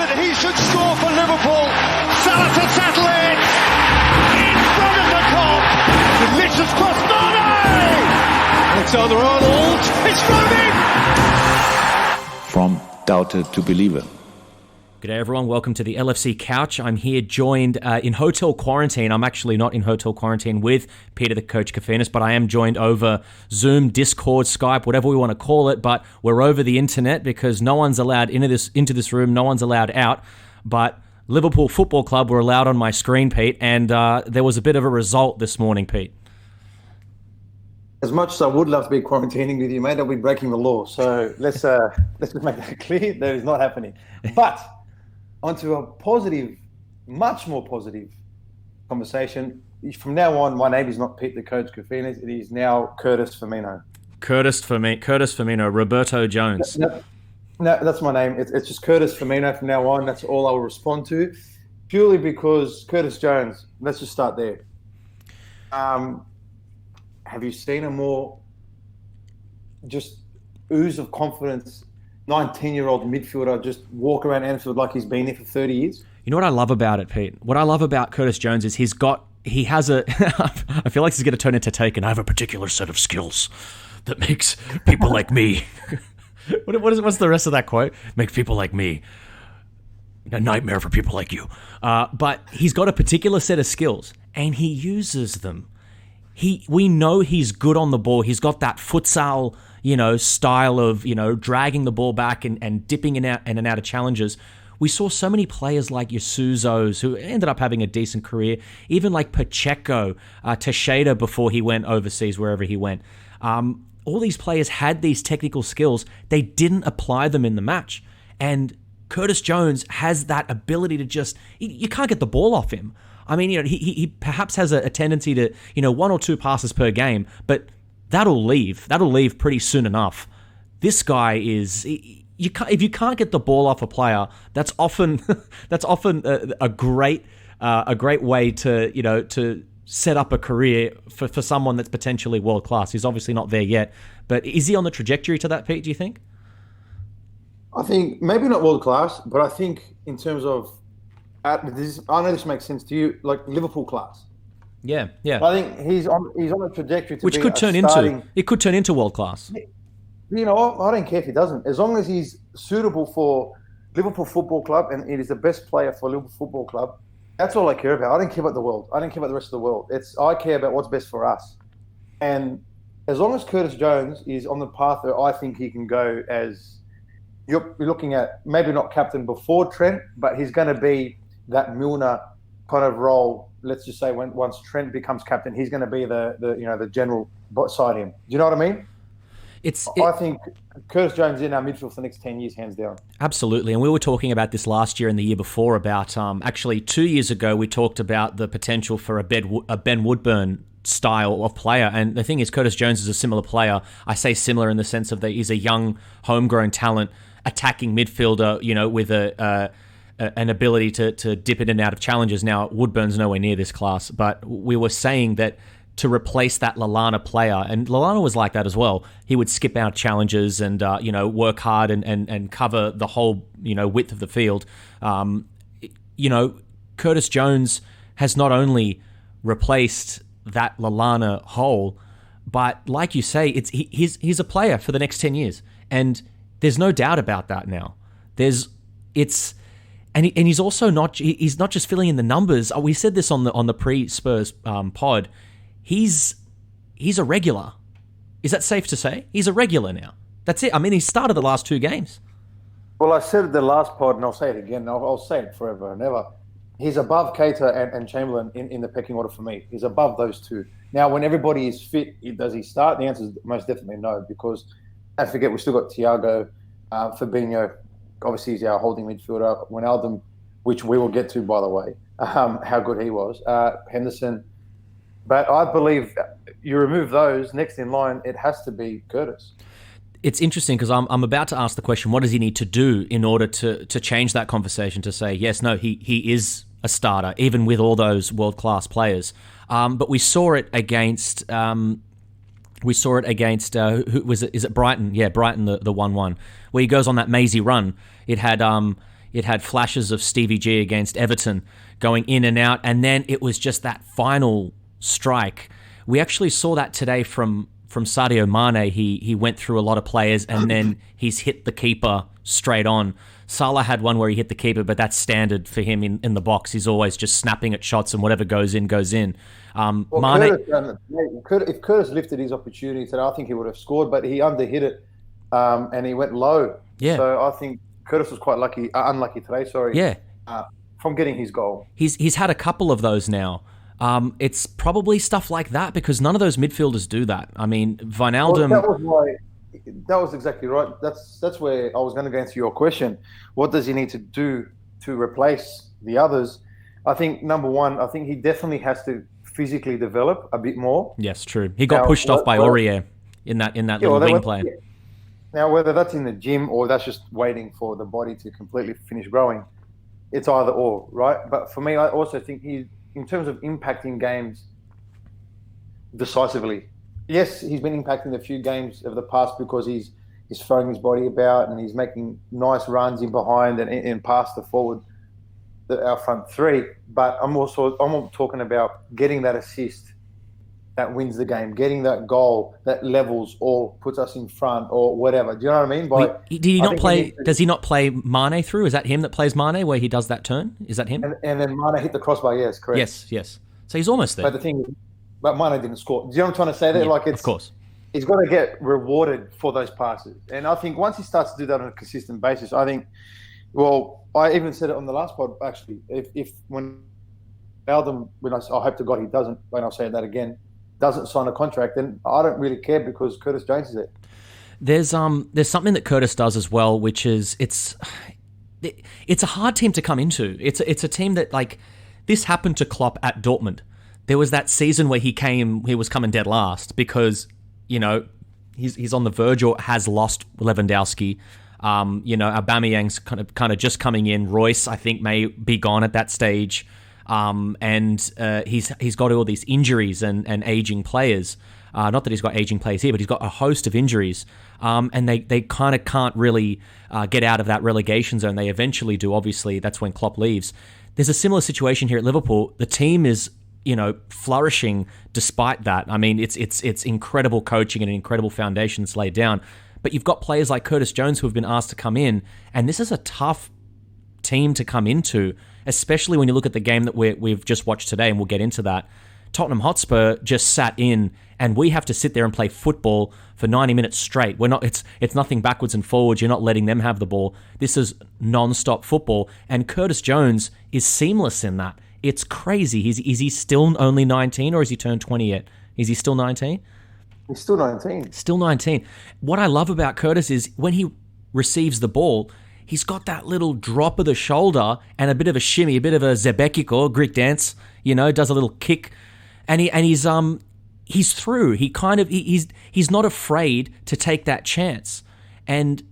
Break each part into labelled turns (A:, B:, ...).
A: that he should score for Liverpool. Salah to settle it. In front of the Kop. Delicious cross. Mane! Alexander-Arnold. It's running.
B: From doubter to believer.
C: G'day everyone, welcome to the LFC Couch. I'm here joined in hotel quarantine. I'm actually not in hotel quarantine with Peter the Coach Kafinas, but I am joined over Zoom, Discord, Skype, whatever we want to call it, but we're over the internet because no one's allowed into this room, no one's allowed out, but Liverpool Football Club were allowed on my screen, Pete, and there was a bit of a result this morning, Pete.
D: As much as I would love to be quarantining with you, mate, I'll be breaking the law. So let's just make that clear. That is not happening. But onto a positive, much more positive conversation. From now on, my name is not Pete the Coach Kafinas. It is now Curtis Firmino.
C: Curtis Firmino, Roberto Jones.
D: No, that's my name. It's just Curtis Firmino from now on. That's all I will respond to. Purely because Curtis Jones, let's just start there. Have you seen a more just ooze of confidence 19-year-old midfielder just walk around Anfield like he's been there for 30 years?
C: You know what I love about it, Pete? What I love about Curtis Jones is he has a, I feel like he's going to turn into Taken. I have a particular set of skills that makes people like me. What's the rest of that quote? Makes people like me a nightmare for people like you. But he's got a particular set of skills and he uses them. We know he's good on the ball. He's got that futsal, style of, dragging the ball back and dipping in and out of challenges. We saw so many players like Yasuzos who ended up having a decent career, even like Pacheco, Teixeira before he went overseas, wherever he went. All these players had these technical skills. They didn't apply them in the match. And Curtis Jones has that ability to just, you can't get the ball off him. I mean, he perhaps has a tendency to, one or two passes per game, but that'll leave pretty soon enough. This guy is, if you can't get the ball off a player, that's often a great way to set up a career for someone that's potentially world class. He's obviously not there yet, but is he on the trajectory to that, Pete? Do you think?
D: I think maybe not world class, but I think in terms of I know this makes sense to you, like Liverpool class.
C: Yeah.
D: I think he's on a trajectory to
C: which could turn into world class. I
D: don't care if he doesn't, as long as he's suitable for Liverpool Football Club and it is the best player for Liverpool Football Club. That's all I care about. I don't care about the world. I don't care about the rest of the world. I care about what's best for us. And as long as Curtis Jones is on the path that I think he can go, as you're looking at, maybe not captain before Trent, but he's going to be that Milner kind of role. Let's just say once Trent becomes captain, he's going to be the general beside him. Do you know what I mean? I think Curtis Jones is in our midfield for the next 10 years, hands down.
C: Absolutely. And we were talking about this last year and the year before about, actually 2 years ago, we talked about the potential for a Ben Woodburn style of player. And the thing is, Curtis Jones is a similar player. I say similar in the sense of that he's a young, homegrown talent, attacking midfielder, with an ability to dip in and out of challenges. Now, Woodburn's nowhere near this class, but we were saying that to replace that Lallana player, and Lallana was like that as well. He would skip out challenges and work hard and cover the whole width of the field. Curtis Jones has not only replaced that Lallana hole, but like you say, he's a player for the next 10 years, and there's no doubt about that now. And he's also he's not just filling in the numbers. We said this on the pre-Spurs pod. He's a regular. Is that safe to say? He's a regular now. That's it. I mean, he started the last two games.
D: Well, I said it the last pod, and I'll say it again. I'll say it forever and ever. He's above Keita and Chamberlain in the pecking order for me. He's above those two. Now, when everybody is fit, does he start? The answer is most definitely no, because don't forget, we've still got Thiago, Fabinho. Obviously, he's our holding midfielder. Wijnaldum, which we will get to, by the way, how good he was. Henderson. But I believe you remove those, next in line, it has to be Curtis.
C: It's interesting because I'm about to ask the question, what does he need to do in order to change that conversation to say, yes, no, he is a starter, even with all those world-class players. But we saw it against... who was it? Is it Brighton? Yeah, Brighton, the 1-1, where he goes on that mazy run. It had, It had flashes of Stevie G against Everton going in and out, and then it was just that final strike. We actually saw that today from Sadio Mane. He went through a lot of players, and then he's hit the keeper straight on. Salah had one where he hit the keeper, but that's standard for him in the box. He's always just snapping at shots, and whatever goes in, goes in.
D: Well,
C: Mane,
D: if Curtis lifted his opportunity today, I think he would have scored, but he underhit it, and he went low.
C: Yeah.
D: So I think Curtis was quite unlucky today. Sorry.
C: Yeah.
D: From getting his goal.
C: He's had a couple of those now. It's probably stuff like that because none of those midfielders do that. I mean, Wijnaldum...
D: Well, that was exactly right. That's where I was going to answer your question. What does he need to do to replace the others? I think, number one, I think he definitely has to physically develop a bit more.
C: Yes, true. He got pushed off by Aurier in that little wing play.
D: Yeah. Now, whether that's in the gym or that's just waiting for the body to completely finish growing, it's either or, right? But for me, I also think in terms of impacting games decisively, yes, he's been impacting a few games of the past because he's throwing his body about and he's making nice runs in behind and past the forward, our front three. But I'm talking about getting that assist that wins the game, getting that goal that levels or puts us in front or whatever. Do you know what I mean?
C: Does he not play Mane through? Is that him that plays Mane where he does that turn? Is that him?
D: And then Mane hit the crossbar. Yes, correct.
C: Yes. So he's almost there.
D: But the thing is, Mane didn't score. Do you know what I'm trying to say there?
C: Yeah, of course.
D: He's got to get rewarded for those passes. And I think once he starts to do that on a consistent basis, I think, well, I even said it on the last pod, actually, if when Aldum, I hope to God he doesn't, when I'll say that again, doesn't sign a contract, then I don't really care because Curtis Jones is there.
C: There's something that Curtis does as well, which is it's a hard team to come into. It's a team that, like, this happened to Klopp at Dortmund. There was that season where he was coming dead last because, you know, he's on the verge or has lost Lewandowski. Aubameyang's kind of just coming in. Royce, I think, may be gone at that stage. And he's got all these injuries and aging players. Not that he's got aging players here, but he's got a host of injuries. And they kind of can't really get out of that relegation zone. They eventually do, obviously. That's when Klopp leaves. There's a similar situation here at Liverpool. The team is, flourishing despite that. I mean, it's incredible coaching and an incredible foundation that's laid down. But you've got players like Curtis Jones who have been asked to come in, and this is a tough team to come into, especially when you look at the game that we've just watched today, and we'll get into that. Tottenham Hotspur just sat in, and we have to sit there and play football for 90 minutes straight. It's nothing backwards and forwards. You're not letting them have the ball. This is non-stop football, and Curtis Jones is seamless in that. It's crazy. Is he still only 19, or has he turned 20 yet? Is he still 19?
D: He's still 19.
C: Still 19. What I love about Curtis is when he receives the ball, he's got that little drop of the shoulder and a bit of a shimmy, a bit of a zebekiko, Greek dance, does a little kick. And he's through. He's not afraid to take that chance. And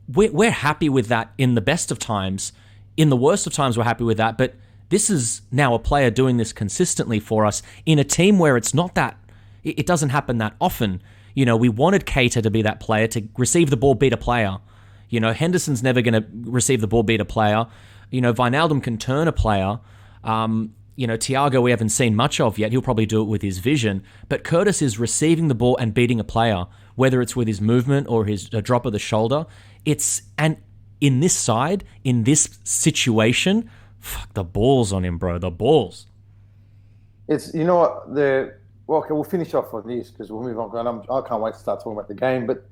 C: we're happy with that in the best of times. In the worst of times, we're happy with that. But this is now a player doing this consistently for us in a team where it's not that, it doesn't happen that often. We wanted Keita to be that player, to receive the ball, beat a player. Henderson's never going to receive the ball, beat a player. Wijnaldum can turn a player. Thiago we haven't seen much of yet. He'll probably do it with his vision. But Curtis is receiving the ball and beating a player, whether it's with his movement or his drop of the shoulder. And in this side, in this situation, fuck, the balls on him, bro. The balls.
D: It's, okay, we'll finish off on this because we'll move on. I can't wait to start talking about the game. But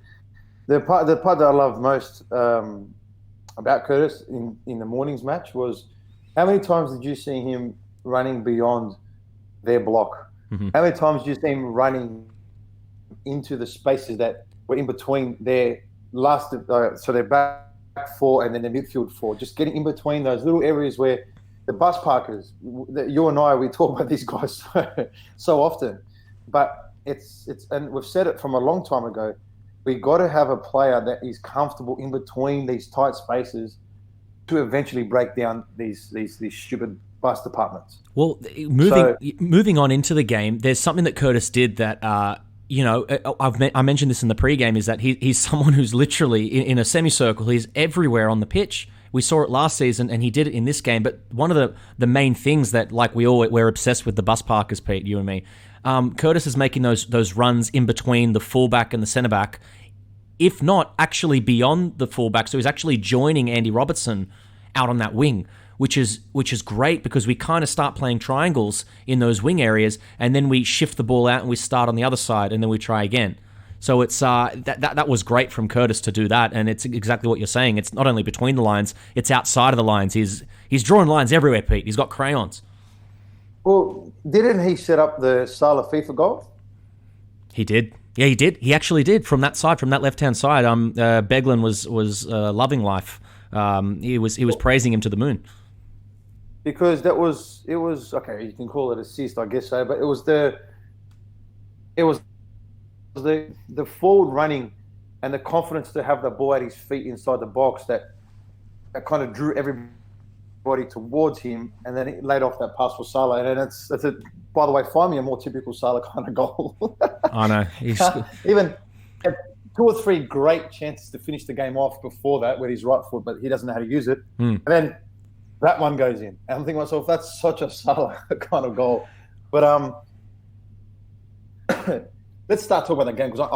D: the part that I loved most about Curtis in the morning's match was how many times did you see him running beyond their block? Mm-hmm. How many times did you see him running into the spaces that were in between their their back four and then the midfield four, just getting in between those little areas where the bus parkers, you and I, we talk about these guys so often, but it's and we've said it from a long time ago. We got to have a player that is comfortable in between these tight spaces to eventually break down these stupid bus departments.
C: Well, moving on into the game, there's something that Curtis did that I mentioned this in the pregame, is that he's someone who's literally in a semicircle. He's everywhere on the pitch, We saw it last season, and he did it in this game. But one of the main things that, like, we're obsessed with the bus parkers, Pete, you and me. Curtis is making those runs in between the fullback and the centre back, if not actually beyond the fullback. So he's actually joining Andy Robertson out on that wing, which is great, because we kind of start playing triangles in those wing areas, and then we shift the ball out and we start on the other side, and then we try again. So it's that was great from Curtis to do that, and it's exactly what you're saying. It's not only between the lines, it's outside of the lines. He's drawing lines everywhere, Pete. He's got crayons.
D: Well, didn't he set up the Salah FIFA goal?
C: He did. Yeah, he did. He actually did, from that side, from that left-hand side. Beglin was loving life. He was praising him to the moon.
D: Because it was okay. You can call it assist, I guess so, but it was the forward running and the confidence to have the ball at his feet inside the box that kind of drew everybody towards him, and then he laid off that pass for Salah. And it's by the way, find me a more typical Salah kind of goal.
C: I know.
D: Even had 2 or 3 great chances to finish the game off before that with his right foot, but he doesn't know how to use it. And then that one goes in. And I'm thinking to myself, that's such a Salah kind of goal. But let's start talking about that game, because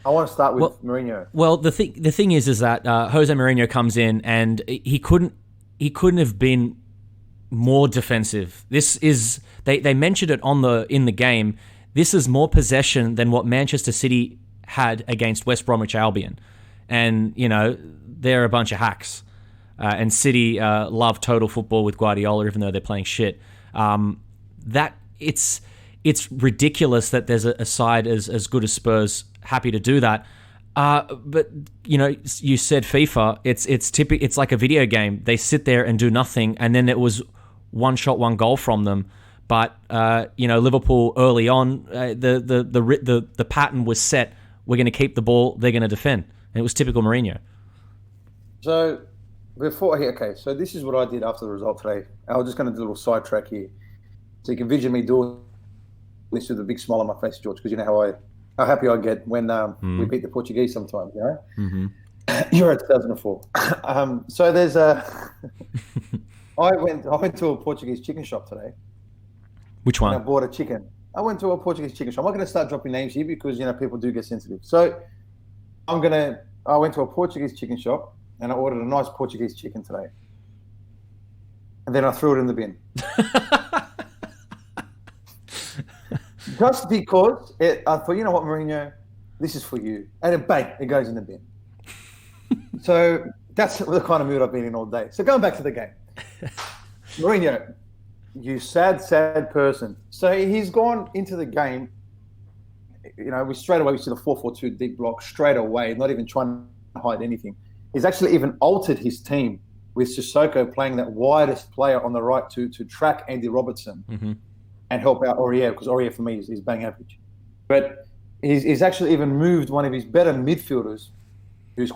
D: I want to start with Mourinho.
C: Well, the thing is that Jose Mourinho comes in, and he couldn't have been more defensive. This is they mentioned it in the game. This is more possession than what Manchester City had against West Bromwich Albion, and they're a bunch of hacks. And City love total football with Guardiola, even though they're playing shit. That it's ridiculous that there's a side as good as Spurs happy to do that. But you said FIFA. It's like a video game. They sit there and do nothing, and then it was one shot, one goal from them. But Liverpool early on, the pattern was set. We're going to keep the ball. They're going to defend, and it was typical Mourinho.
D: So so this is what I did after the result today. I was just going to do a little sidetrack here, so you can vision me doing this with a big smile on my face, George, because you know how happy I get when we beat the Portuguese sometimes, Euro 2004. So there's I went to a Portuguese chicken shop today.
C: Which one?
D: And I bought a chicken. I went to a Portuguese chicken shop. I'm not going to start dropping names here because people do get sensitive. So I went to a Portuguese chicken shop and I ordered a nice Portuguese chicken today. And then I threw it in the bin. Just because I thought, you know what, Mourinho, this is for you. And then bang, it goes in the bin. So that's the kind of mood I've been in all day. So going back to the game. Mourinho, you sad person. So he's gone into the game. We straight away we see the 4-4-2 deep block straight away, not even trying to hide anything. He's actually even altered his team with Sissoko playing that widest player on the right to track Andy Robertson and help out Aurier, because Aurier for me is bang average. But he's actually even moved one of his better midfielders, who's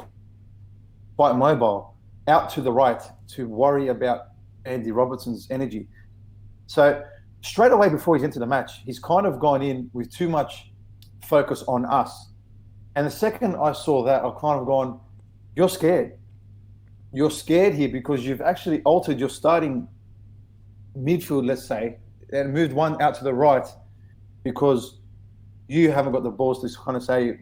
D: quite mobile, out to the right to worry about Andy Robertson's energy. So straight away before he's into the match, he's kind of gone in with too much focus on us. And the second I saw that, I've kind of gone, you're scared. You're scared here because you've actually altered your starting midfield, let's say, and moved one out to the right because you haven't got the balls to kind of say,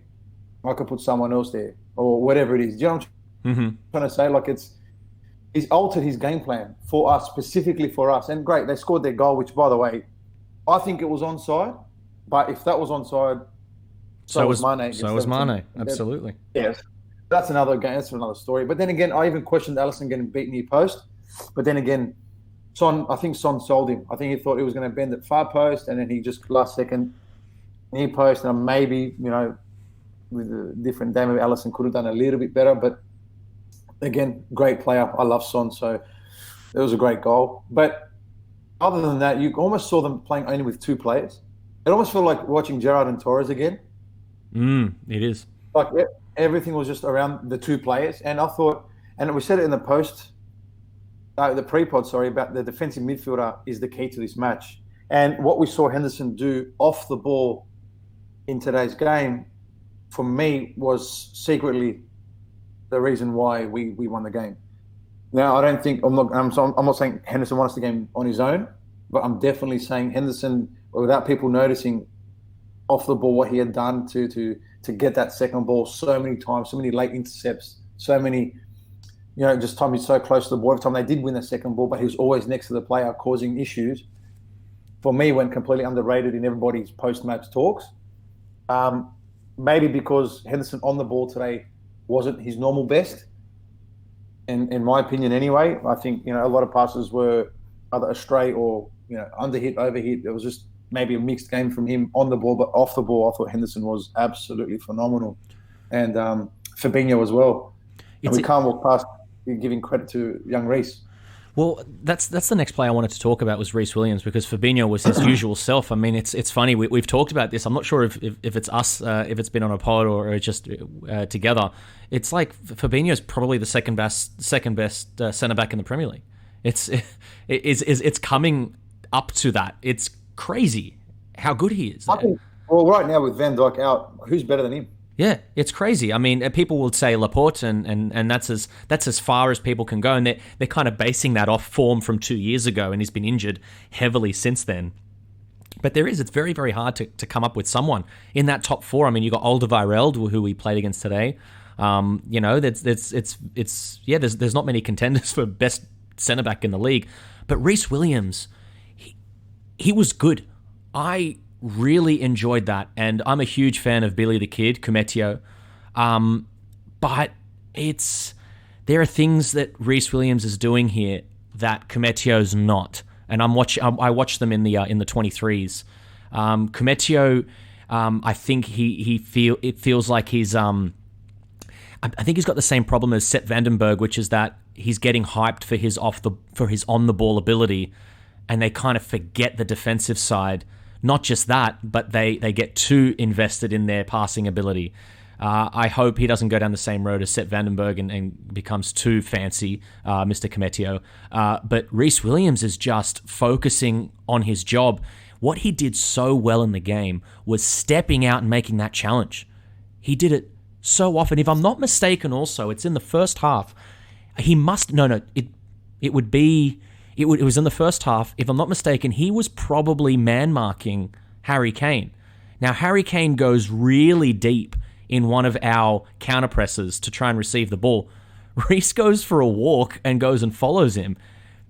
D: I could put someone else there or whatever it is. Do you know what I'm trying to say? Like he's altered his game plan for us, specifically for us. And great, they scored their goal, which, by the way, I think it was onside. But if that was onside, so was Mane.
C: So was Mane, absolutely.
D: Yes. That's another game. That's another story. But then again, I even questioned Alisson getting beaten near post. But then again, I think Son sold him. I think he thought he was going to bend at far post, and then he just last second near post. And maybe, with a different day, maybe Alisson could have done a little bit better. But again, great player. I love Son, so it was a great goal. But other than that, you almost saw them playing only with 2 players. It almost felt like watching Gerrard and Torres again.
C: It is.
D: Like everything was just around the 2 players. And I thought, and we said it in the the pre-pod, about the defensive midfielder is the key to this match. And what we saw Henderson do off the ball in today's game, for me, was secretly the reason why we won the game. Now, I don't think I'm not saying Henderson won us the game on his own, but I'm definitely saying Henderson, without people noticing off the ball what he had done to get that second ball so many times, so many late intercepts, so many, just time he's so close to the ball. Every time they did win the second ball, but he was always next to the player causing issues. For me, went completely underrated in everybody's post-match talks. Maybe because Henderson on the ball today wasn't his normal best. In my opinion, anyway, I think a lot of passes were either astray or underhit, overhit. It was just maybe a mixed game from him on the ball, but off the ball, I thought Henderson was absolutely phenomenal, and Fabinho as well. And we can't walk past giving credit to young Rhys.
C: Well, that's the next player I wanted to talk about was Rhys Williams, because Fabinho was his usual self. I mean, it's funny. We've talked about this. I'm not sure if it's us, if it's been on a pod or just together. It's like Fabinho's probably the second best centre back in the Premier League. It's coming up to that. It's crazy how good he is.
D: Well, right now with Van Dijk out, who's better than him?
C: Yeah, it's crazy. I mean, people will say Laporte, and that's as far as people can go, and they're kind of basing that off form from 2 years ago, and he's been injured heavily since then. But it's very, very hard to come up with someone in that top four. I mean, you got Alderweireld, who we played against today. There's not many contenders for best centre back in the league, but Rhys Williams, he was good. I really enjoyed that, and I'm a huge fan of Billy the Kid, Cumetio. But there are things that Rhys Williams is doing here that Cumetio's not, and I watch them in the 23s. Cumetio, I think it feels like he's I think he's got the same problem as Sepp Vandenberg, which is that he's getting hyped for his on the ball ability, and they kind of forget the defensive side. Not just that, but they get too invested in their passing ability. I hope he doesn't go down the same road as Sepp Vandenberg and becomes too fancy, Mr. Cumetio. But Rhys Williams is just focusing on his job. What he did so well in the game was stepping out and making that challenge. He did it so often. If I'm not mistaken, also, it's in the first half. It was in the first half. If I'm not mistaken, he was probably man-marking Harry Kane. Now, Harry Kane goes really deep in one of our counter-presses to try and receive the ball. Rhys goes for a walk and goes and follows him.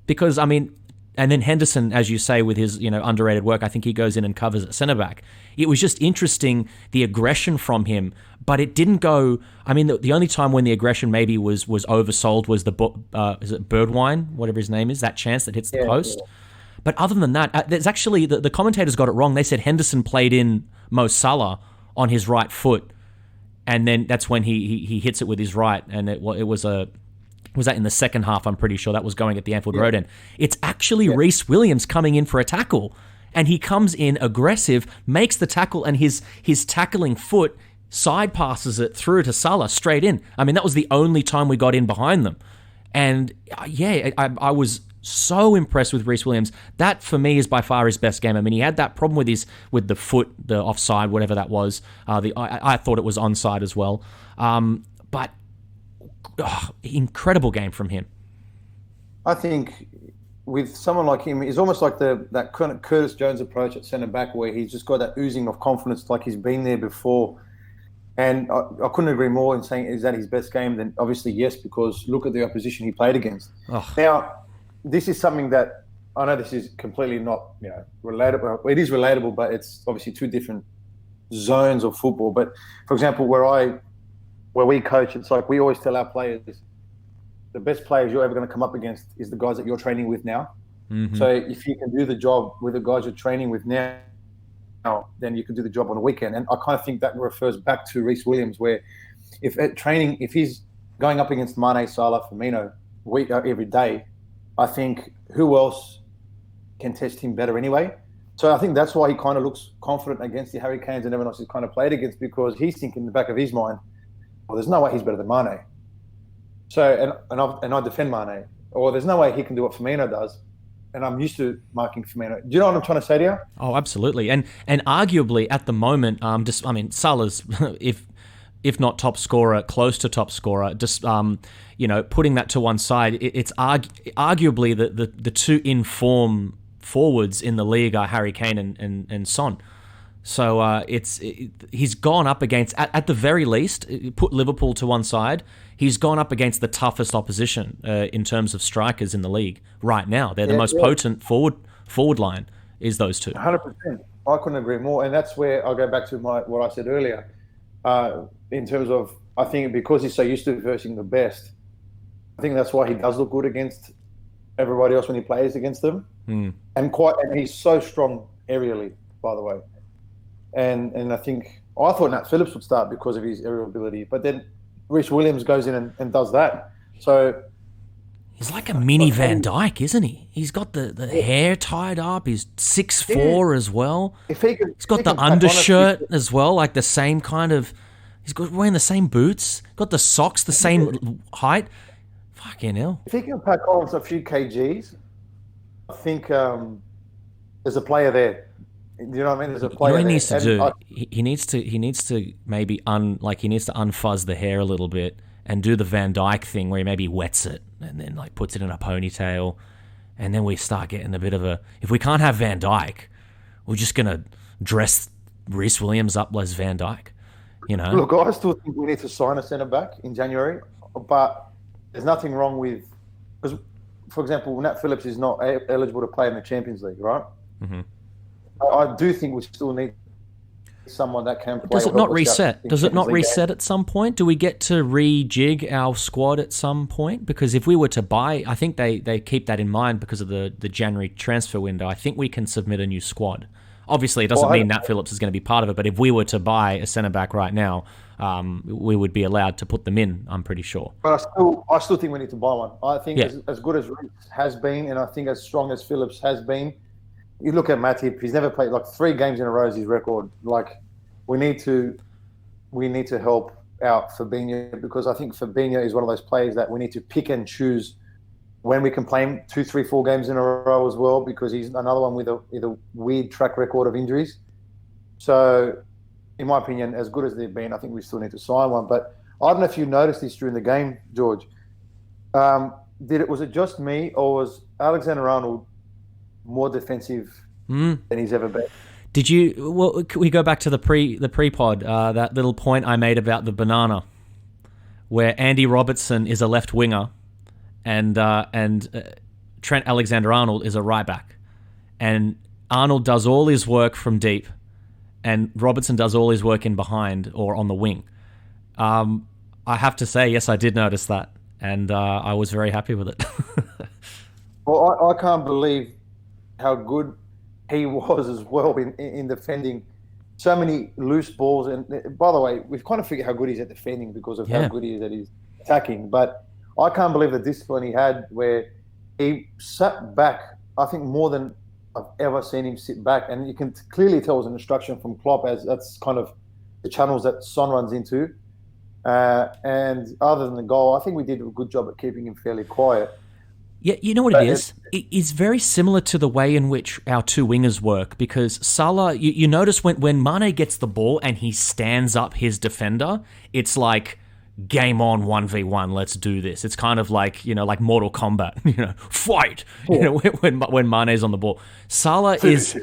C: Because, I mean, and then Henderson, as you say, with his underrated work, I think he goes in and covers at centre-back. It was just interesting, the aggression from him, but it didn't go... I mean, the only time when the aggression maybe was oversold was is it Birdwine, whatever his name is, that chance that hits the post. Yeah. But other than that, there's actually... The commentators got it wrong. They said Henderson played in Mo Salah on his right foot, and then that's when he hits it with his right, and it was a... Was that in the second half? I'm pretty sure that was going at the Anfield Road end. It's actually Rhys Williams coming in for a tackle, and he comes in aggressive, makes the tackle, and his tackling foot side passes it through to Salah straight in. I mean, that was the only time we got in behind them. And I was so impressed with Rhys Williams. That for me is by far his best game. I mean, he had that problem with the foot, the offside, whatever that was. I thought it was onside as well. But incredible game from him.
D: I think with someone like him, he's almost like that kind of Curtis Jones approach at centre back, where he's just got that oozing of confidence, like he's been there before. And I couldn't agree more in saying, is that his best game? Then obviously yes, because look at the opposition he played against. Oh. Now, this is something that I know this is completely not relatable. It is relatable, but it's obviously two different zones of football. But for example, where we coach, it's like we always tell our players, the best players you're ever going to come up against is the guys that you're training with now. Mm-hmm. So if you can do the job with the guys you're training with now, then you can do the job on the weekend. And I kind of think that refers back to Rhys Williams, where if at training, if he's going up against Mane, Salah, Firmino every day, I think who else can test him better anyway? So I think that's why he kind of looks confident against the Harry Kanes and everyone else he's kind of played against, because he's thinking in the back of his mind, well, there's no way he's better than Mane. So, and I defend Mane. Or there's no way he can do what Firmino does. And I'm used to marking Firmino. Do you know what I'm trying to say to you?
C: Oh, absolutely. And arguably at the moment, Salah's, if if not top scorer, close to top scorer. Just putting that to one side, it's arguably the two in-form forwards in the league are Harry Kane and Son. So he's gone up against, at the very least, put Liverpool to one side, he's gone up against the toughest opposition in terms of strikers in the league right now. They're the most potent forward line is those two.
D: 100%. I couldn't agree more. And that's where I'll go back to what I said earlier. In terms of, I think because he's so used to versing the best, I think that's why he does look good against everybody else when he plays against them. And he's so strong aerially, by the way. And I thought Nat Phillips would start because of his aerial ability, but then Rhys Williams goes in and does that. So
C: he's like a mini Van Dijk, isn't he? He's got the hair tied up. He's 6'4" as well. He's got the undershirt as well, like the same kind of. He's wearing the same boots. Got the socks the same height. Fucking hell!
D: If he can pack on a few kgs, I think there's a player there. You know what I mean? There's a player.
C: You know what he needs to do? He needs to maybe unfuzz the hair a little bit and do the Van Dijk thing where he maybe wets it and then like puts it in a ponytail, and then we start getting a bit of a. If we can't have Van Dijk, we're just gonna dress Rhys Williams up as Van Dijk. You know.
D: Look, I still think we need to sign a centre back in January, but there's nothing wrong with because, for example, Nat Phillips is not eligible to play in the Champions League, right? Mm-hmm. I do think we still need someone that can play.
C: Does it not reset? Does it not reset at some point? Do we get to rejig our squad at some point? Because if we were to buy, I think they keep that in mind because of the January transfer window. I think we can submit a new squad. Obviously, it doesn't mean Nat Phillips is going to be part of it, but if we were to buy a centre-back right now, we would be allowed to put them in, I'm pretty sure.
D: But I still think we need to buy one. I think as good as Rhys has been, and I think as strong as Phillips has been, you look at Matip, he's never played, 3 games in a row is his record. We need to help out Fabinho, because I think Fabinho is one of those players that we need to pick and choose when we can play him 2, 3, 4 games in a row as well, because he's another one with a weird track record of injuries. So, in my opinion, as good as they've been, I think we still need to sign one. But I don't know if you noticed this during the game, George. Was it just me, or was Alexander-Arnold more defensive than he's ever been?
C: Did you? Well, can we go back to the pre-pod? That little point I made about the banana, where Andy Robertson is a left winger, and Trent Alexander-Arnold is a right back, and Arnold does all his work from deep, and Robertson does all his work in behind or on the wing. I have to say, yes, I did notice that, and I was very happy with it.
D: Well, I can't believe how good he was as well in defending so many loose balls. And by the way, we've kind of figured how good he's at defending because of how good he is at his attacking. But I can't believe the discipline he had, where he sat back, I think, more than I've ever seen him sit back. And you can clearly tell it was an instruction from Klopp, as that's kind of the channels that Son runs into. And other than the goal, I think we did a good job at keeping him fairly quiet.
C: Yeah, you know what it is? It's very similar to the way in which our two wingers work, because Salah, you notice when Mane gets the ball and he stands up his defender, it's like, game on, 1v1, let's do this. It's kind of like, like Mortal Kombat, fight, when Mane's on the ball. Salah finish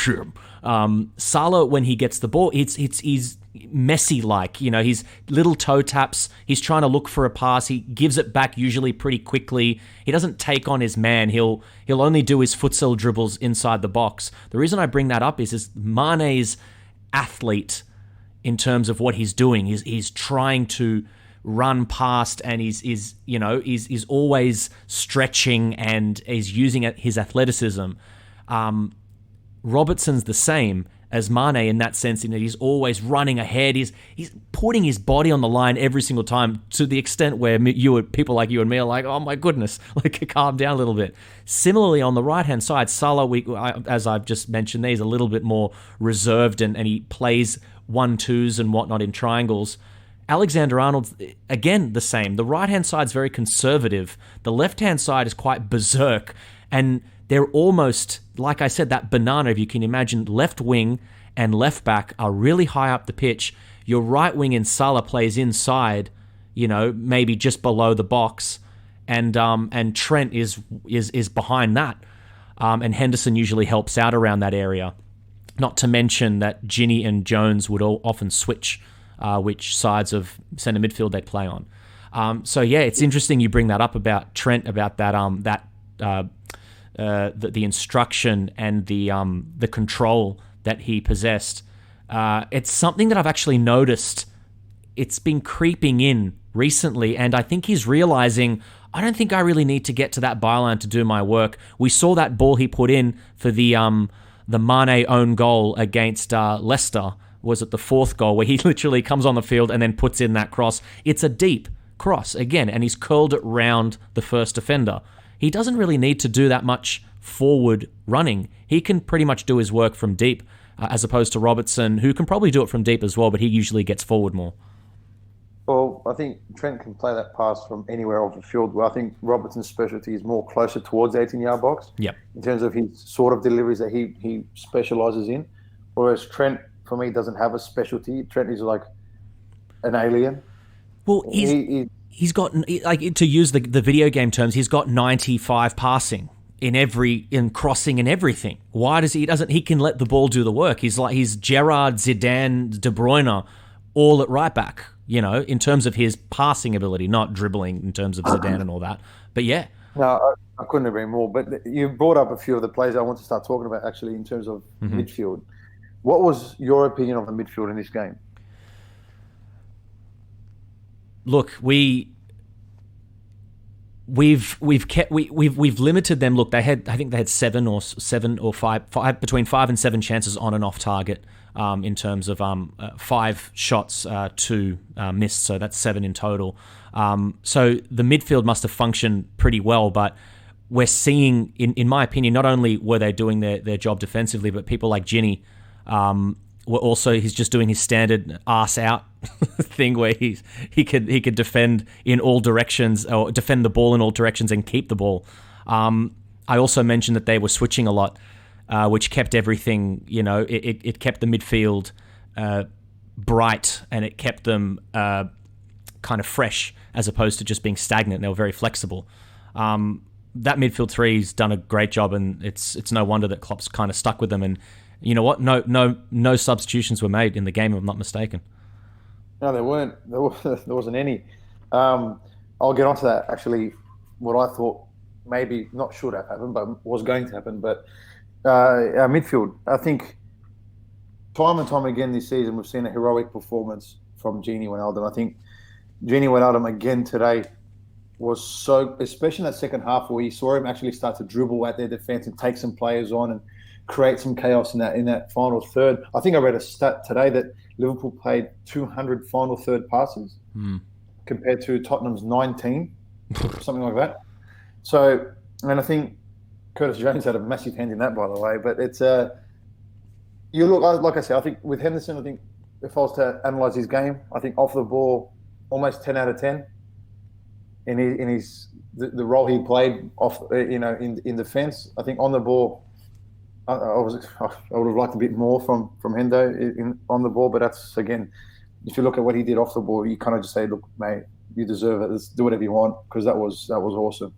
C: him. Salah, when he gets the ball, he's Messi-like, he's little toe taps, he's trying to look for a pass, he gives it back usually pretty quickly, he doesn't take on his man, he'll only do his futsal dribbles inside the box. The reason I bring that up is Mane's athlete in terms of what he's doing. He's trying to run past, and he's always stretching, and is using his athleticism. Robertson's the same as Mane in that sense, in that he's always running ahead. He's putting his body on the line every single time, to the extent where people like you and me are like, oh my goodness, calm down a little bit. Similarly, on the right-hand side, Salah, as I've just mentioned, he's a little bit more reserved, and he plays 1-2s and whatnot in triangles. Alexander-Arnold, again, the same. The right-hand side's very conservative. The left-hand side is quite berserk, and they're almost, like I said, that banana, if you can imagine, left wing and left back are really high up the pitch. Your right wing in Salah plays inside, maybe just below the box, and Trent is behind that, and Henderson usually helps out around that area. Not to mention that Gini and Jones would often switch which sides of centre midfield they'd play on. So yeah, it's interesting you bring that up about Trent, about that the instruction and the control that he possessed. It's something that I've actually noticed. It's been creeping in recently, and I think he's realizing, I don't think I really need to get to that byline to do my work. We saw that ball he put in for the Mane own goal against Leicester. Was it the fourth goal, where he literally comes on the field and then puts in that cross? It's a deep cross again, and he's curled it round the first defender. He doesn't really need to do that much forward running. He can pretty much do his work from deep, as opposed to Robertson, who can probably do it from deep as well, but he usually gets forward more.
D: Well, I think Trent can play that pass from anywhere off the field. Well, I think Robertson's specialty is more closer towards the 18-yard box.
C: Yep.
D: In terms of his sort of deliveries that he specialises in. Whereas Trent, for me, doesn't have a specialty. Trent is like an alien.
C: Well, he's got, like, to use the video game terms, he's got 95 passing in crossing and everything. Why does he can let the ball do the work? He's Gerrard, Zidane, De Bruyne, all at right back, in terms of his passing ability, not dribbling in terms of Zidane and all that. But yeah.
D: No, I couldn't agree more. But you brought up a few of the players I want to start talking about, actually, in terms of midfield. What was your opinion of the midfield in this game?
C: Look, we've limited them. Look, I think they had seven or five between 5 and 7 chances on and off target, in terms of 5 shots, 2 missed, so that's 7 in total. So the midfield must have functioned pretty well, but we're seeing, in my opinion, not only were they doing their job defensively, but people like Gini, he's just doing his standard arse out thing, where he could defend in all directions, or defend the ball in all directions and keep the ball. I also mentioned that they were switching a lot, which kept everything, it kept the midfield bright, and it kept them kind of fresh, as opposed to just being stagnant. They were very flexible. That midfield three's done a great job, and it's no wonder that Klopp's kind of stuck with them. And you know what? No substitutions were made in the game, if I'm not mistaken.
D: No, there weren't. There wasn't any. I'll get onto that, actually, what I thought maybe not should have happened, but was going to happen. But our midfield, I think time and time again this season, we've seen a heroic performance from Gini Wijnaldum. I think Gini Wijnaldum again today was so, especially in that second half, where you saw him actually start to dribble at their defence and take some players on and create some chaos in that final third. I think I read a stat today that Liverpool played 200 final third passes compared to Tottenham's 19, something like that. So, and I think Curtis Jones had a massive hand in that, by the way. But it's you look, like I said, I think with Henderson, I think if I was to analyse his game, I think off the ball, almost 10 out of 10 in his the role he played off, in defence. I think on the ball, I would have liked a bit more from Hendo on the ball, but that's, again, if you look at what he did off the ball, you kind of just say, look, mate, you deserve it. Let's do whatever you want, because that was awesome.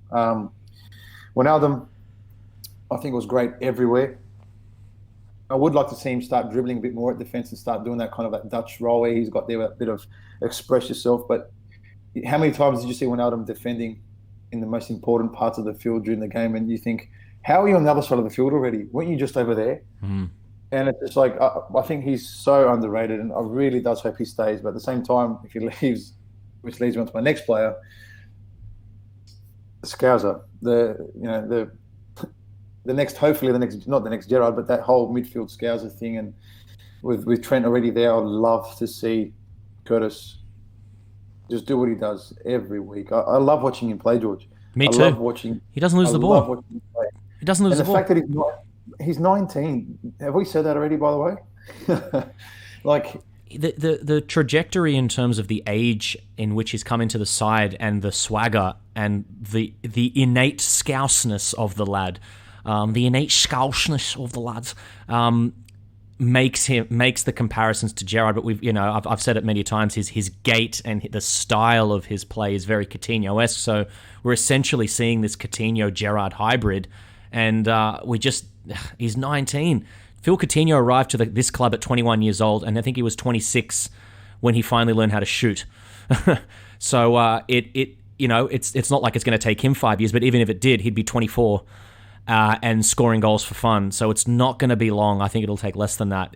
D: Wijnaldum, I think, was great everywhere. I would like to see him start dribbling a bit more at defence and start doing that kind of that Dutch role where he's got there a bit of express yourself. But how many times did you see Wijnaldum defending in the most important parts of the field during the game, and you think, how are you on the other side of the field already? Weren't you just over there? Mm. And it's just like, I think he's so underrated, and I really does hope he stays. But at the same time, if he leaves, which leads me on to my next player, Scouser, the next not the next Gerrard, but that whole midfield Scouser thing, and with Trent already there, I'd love to see Curtis just do what he does every week. I love watching him play, George.
C: Me too. Love watching. He doesn't lose the ball.
D: Love watching him play.
C: He doesn't lose the ball.
D: And the fact that he's 19. Have we said that already, by the way? Like
C: the trajectory in terms of the age in which he's come into the side, and the swagger, and the innate scouseness of the lad, lads, makes the comparisons to Gerrard, but I've said it many times. His gait and the style of his play is very Coutinho-esque. So we're essentially seeing this Coutinho-Gerrard hybrid, and he's 19. Phil Coutinho arrived to this club at 21 years old, and I think he was 26 when he finally learned how to shoot. So it's not like it's going to take him 5 years, but even if it did, he'd be 24 and scoring goals for fun. So it's not going to be long. I think it'll take less than that.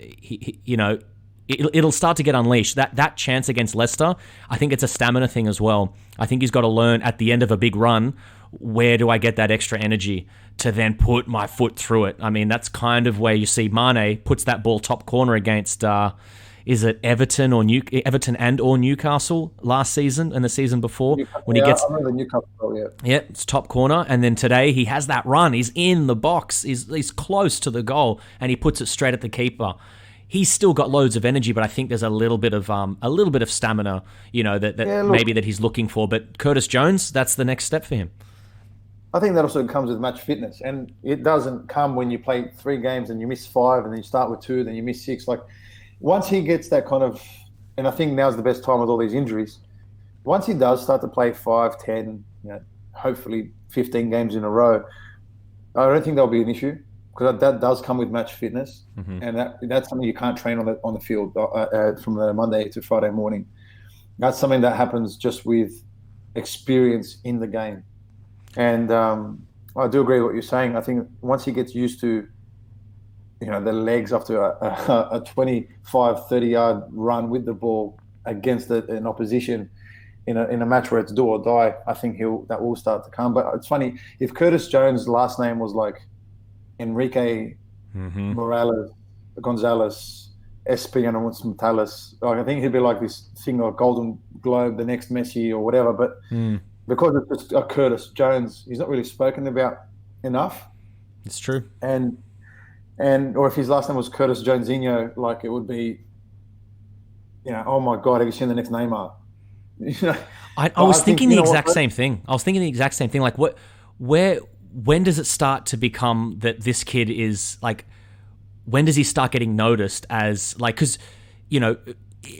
C: It'll start to get unleashed. That chance against Leicester, I think it's a stamina thing as well. I think he's got to learn at the end of a big run, where do I get that extra energy to then put my foot through it? I mean, that's kind of where you see Mane puts that ball top corner against, is it Everton and or Newcastle last season and the season before? When he gets,
D: I remember the Newcastle goal, yeah.
C: Yeah, it's top corner. And then today he has that run. He's in the box. He's close to the goal, and he puts it straight at the keeper. He's still got loads of energy, but I think there's a little bit of stamina, maybe that he's looking for. But Curtis Jones, that's the next step for him.
D: I think that also comes with match fitness, and it doesn't come when you play 3 games and you miss 5, and then you start with 2, then you miss 6. Like, once he gets that kind of, and I think now's the best time with all these injuries, once he does start to play 5, 10, hopefully 15 games in a row, I don't think there'll be an issue, because that does come with match fitness, and that's something you can't train on the field from the Monday to Friday morning. That's something that happens just with experience in the game. And I do agree with what you're saying. I think once he gets used to, the legs after a 25, 30-yard run with the ball against an opposition in a match where it's do or die, I think that will start to come. But it's funny, if Curtis Jones' last name was like Enrique Morales, Gonzalez, Espinos Metalis, I think he'd be like this thing like Golden Globe, the next Messi or whatever. But because it's just a Curtis Jones, he's not really spoken about enough.
C: It's true.
D: And or if his last name was Curtis Jonesinho, like it would be, oh my God, have you seen the next Neymar?
C: I was thinking the exact same thing. Like, when does it start to become that this kid is like, when does he start getting noticed as like, because,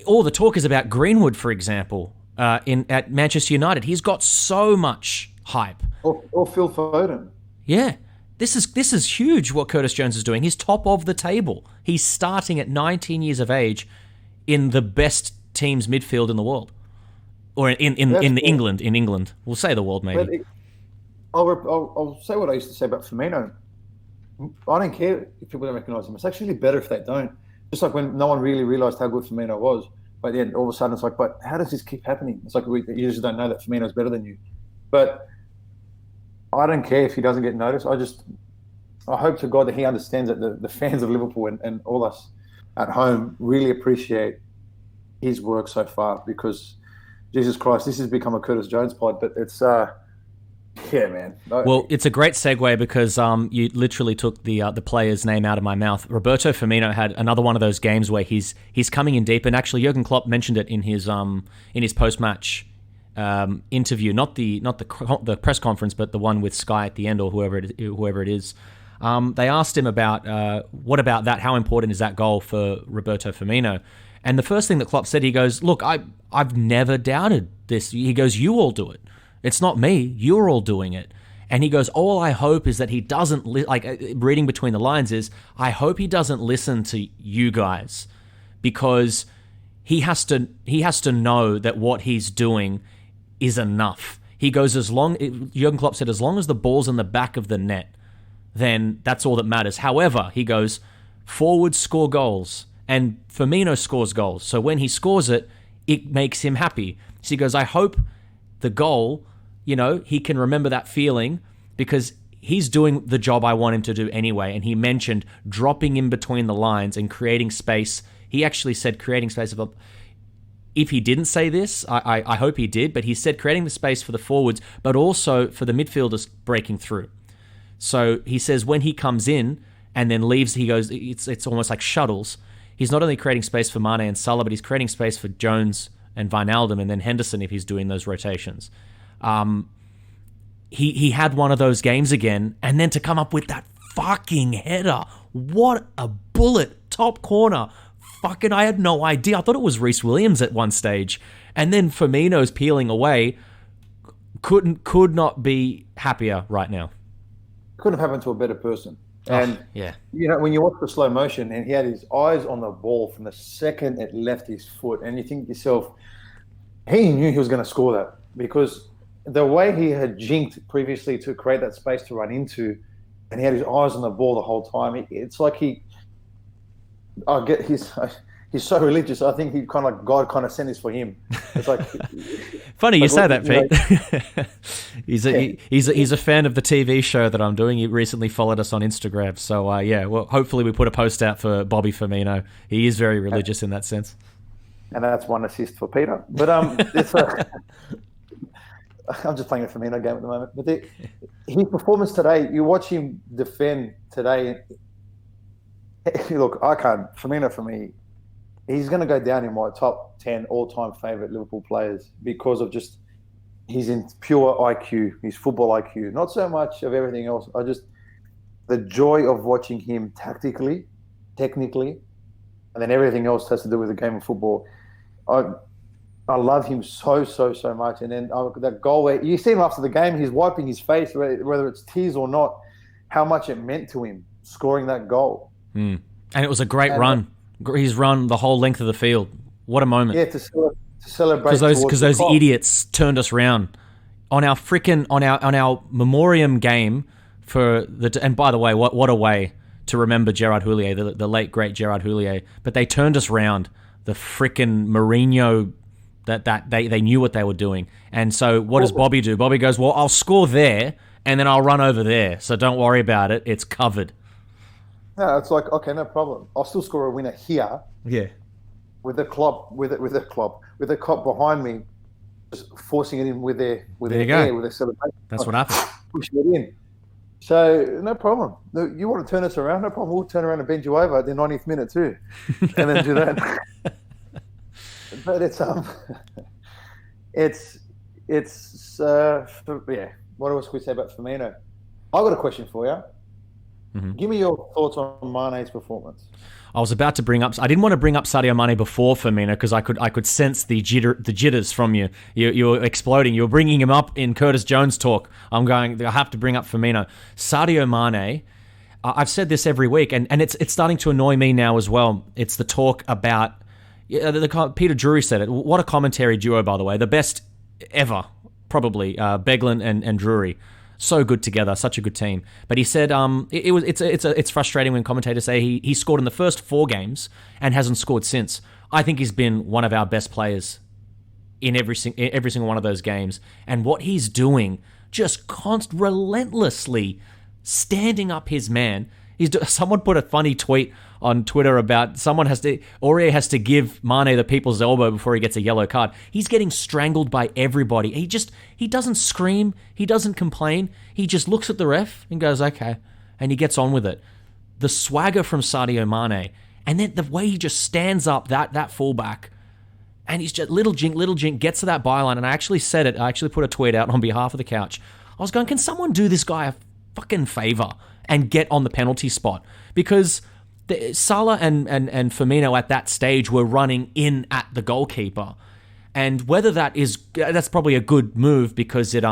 C: all the talk is about Greenwood, for example, at Manchester United. He's got so much hype.
D: Or Phil Foden.
C: Yeah. This is huge what Curtis Jones is doing. He's top of the table. He's starting at 19 years of age in the best team's midfield in the world. Or in England. We'll say the world, maybe.
D: I'll say what I used to say about Firmino. I don't care if people don't recognise him. It's actually better if they don't. Just like when no one really realised how good Firmino was. But then all of a sudden it's like, but how does this keep happening? It's like you just don't know that Firmino's better than you. But I don't care if he doesn't get noticed. I hope to God that he understands that the fans of Liverpool and all us at home really appreciate his work so far, because Jesus Christ, this has become a Curtis Jones pod, but it's yeah, man.
C: Well, it's a great segue because you literally took the player's name out of my mouth. Roberto Firmino had another one of those games where he's coming in deep, and actually Jurgen Klopp mentioned it in his post-match interview, not the press conference, but the one with Sky at the end, or whoever it is. They asked him about what about that? How important is that goal for Roberto Firmino? And the first thing that Klopp said, he goes, "Look, I've never doubted this." He goes, "You all do it. It's not me. You're all doing it." And he goes, "All I hope is that he doesn't reading between the lines is I hope he doesn't listen to you guys, because he has to know that what he's doing is enough." He goes, Jurgen Klopp said, as long as the ball's in the back of the net, then that's all that matters. However, he goes, forwards score goals, and Firmino scores goals. So when he scores it, it makes him happy. So he goes, I hope the goal, he can remember that feeling, because he's doing the job I want him to do anyway. And he mentioned dropping in between the lines and creating space. He actually said creating space. If he didn't say this, I hope he did, but he said creating the space for the forwards, but also for the midfielders breaking through. So he says when he comes in and then leaves, he goes, it's almost like shuttles. He's not only creating space for Mane and Salah, but he's creating space for Jones and Wijnaldum and then Henderson if he's doing those rotations. He had one of those games again, and then to come up with that fucking header. What a bullet top corner. Fucking, I had no idea. I thought it was Rhys Williams at one stage. And then Firmino's peeling away. Could not be happier right now.
D: Couldn't have happened to a better person. And,
C: yeah.
D: you know, when you watch the slow motion and he had his eyes on the ball from the second it left his foot, and you think to yourself, he knew he was going to score that, because the way he had jinked previously to create that space to run into, and he had his eyes on the ball the whole time, it's like he's so religious. I think he kind of like God kind of sent this for him. It's like
C: funny you say that, Pete. He's a fan of the TV show that I'm doing. He recently followed us on Instagram. So yeah, well, hopefully we put a post out for Bobby Firmino. He is very religious in that sense.
D: And that's one assist for Peter. But it's I'm just playing a Firmino game at the moment. But his performance today, you watch him defend today. Look, Firmino for me, he's going to go down in my top 10 all-time favourite Liverpool players because of just his pure IQ, his football IQ. Not so much of everything else. The joy of watching him technically, and then everything else has to do with the game of football. I love him so much. And then that goal where you see him after the game, he's wiping his face, whether it's tears or not, how much it meant to him scoring that goal.
C: And it was a great run. He's run the whole length of the field. What a moment!
D: Yeah, to celebrate
C: because those idiots turned us round on our memoriam game for the. And by the way, what a way to remember Gerard Houllier, the late great Gerard Houllier. But they turned us round. The frickin' Mourinho. That they knew what they were doing. And so what does Bobby do? Bobby goes, well, I'll score there and then I'll run over there. So don't worry about it. It's covered.
D: No, it's like, okay, no problem. I'll still score a winner here.
C: Yeah.
D: With the Klopp behind me, just forcing it in with their celebration.
C: That's what happened.
D: Pushing it in. So no problem. You want to turn us around? No problem. We'll turn around and bend you over at the 90th minute too, and then do that. But yeah. What else could we say about Firmino? I got a question for you. Mm-hmm. Give me your thoughts on Mane's performance.
C: I was about to bring up. I didn't want to bring up Sadio Mane before Firmino because I could sense the jitters from you. You were exploding. You were bringing him up in Curtis Jones talk. I have to bring up Firmino. Sadio Mane. I've said this every week, and it's starting to annoy me now as well. It's the talk about. Peter Drury said it. What a commentary duo, by the way. The best ever, probably. Beglin and Drury. So good together, such a good team. But he said it's frustrating when commentators say he scored in the first 4 games and hasn't scored since. I think he's been one of our best players in every single one of those games. And what he's doing, just relentlessly standing up his man. Someone put a funny tweet on Twitter about Aurier has to give Mane the people's elbow before he gets a yellow card. He's getting strangled by everybody. He doesn't scream. He doesn't complain. He just looks at the ref and goes, okay. And he gets on with it. The swagger from Sadio Mane. And then the way he just stands up, that fullback. And he's just little jink gets to that byline. And I actually said it. I actually put a tweet out on behalf of the couch. I was going, can someone do this guy a fucking favor and get on the penalty spot? Because Salah and Firmino at that stage were running in at the goalkeeper. And whether that's probably a good move because it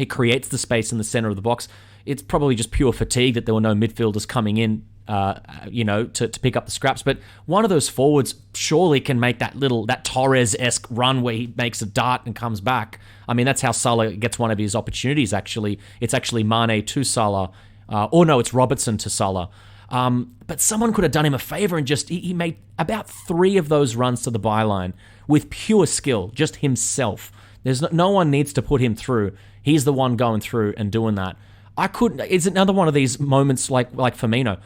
C: creates the space in the center of the box. It's probably just pure fatigue that there were no midfielders coming in, to pick up the scraps. But one of those forwards surely can make that Torres-esque run where he makes a dart and comes back. I mean, that's how Salah gets one of his opportunities, actually. It's actually Mane to Salah. It's Robertson to Salah. But someone could have done him a favor and he made about 3 of those runs to the byline with pure skill, just himself. There's no one needs to put him through. He's the one going through and doing that. It's another one of these moments like Firmino.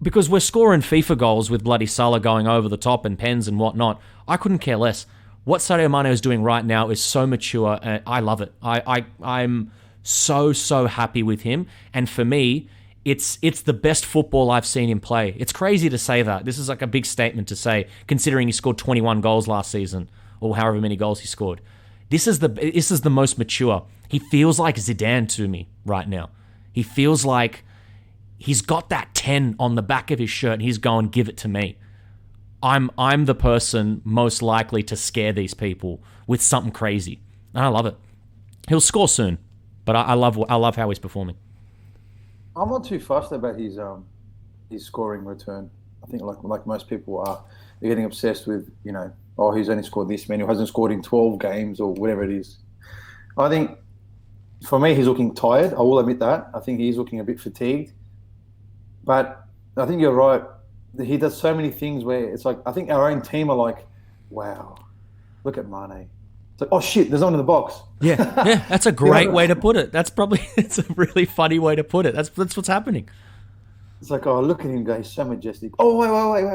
C: Because we're scoring FIFA goals with bloody Salah going over the top and pens and whatnot. I couldn't care less. What Sadio Mane is doing right now is so mature, and I love it. I'm so happy with him. And for me, it's the best football I've seen him play. It's crazy to say that. This is like a big statement to say, considering he scored 21 goals last season, or however many goals he scored. This is the most mature. He feels like Zidane to me right now. He feels like he's got that 10 on the back of his shirt and he's going, give it to me. I'm the person most likely to scare these people with something crazy. And I love it. He'll score soon, but I love how he's performing.
D: I'm not too fussed about his scoring return. I think like most people are, they're getting obsessed with, he's only scored this many, or hasn't scored in 12 games or whatever it is. I think for me, he's looking tired. I will admit that. I think he's looking a bit fatigued. But I think you're right. He does so many things where it's like, I think our own team are like, wow, look at Mane. It's like, oh shit, there's one in the box.
C: Yeah, that's a great way to put it. It's a really funny way to put it. That's what's happening.
D: It's like, oh, look at him go, he's so majestic. Oh,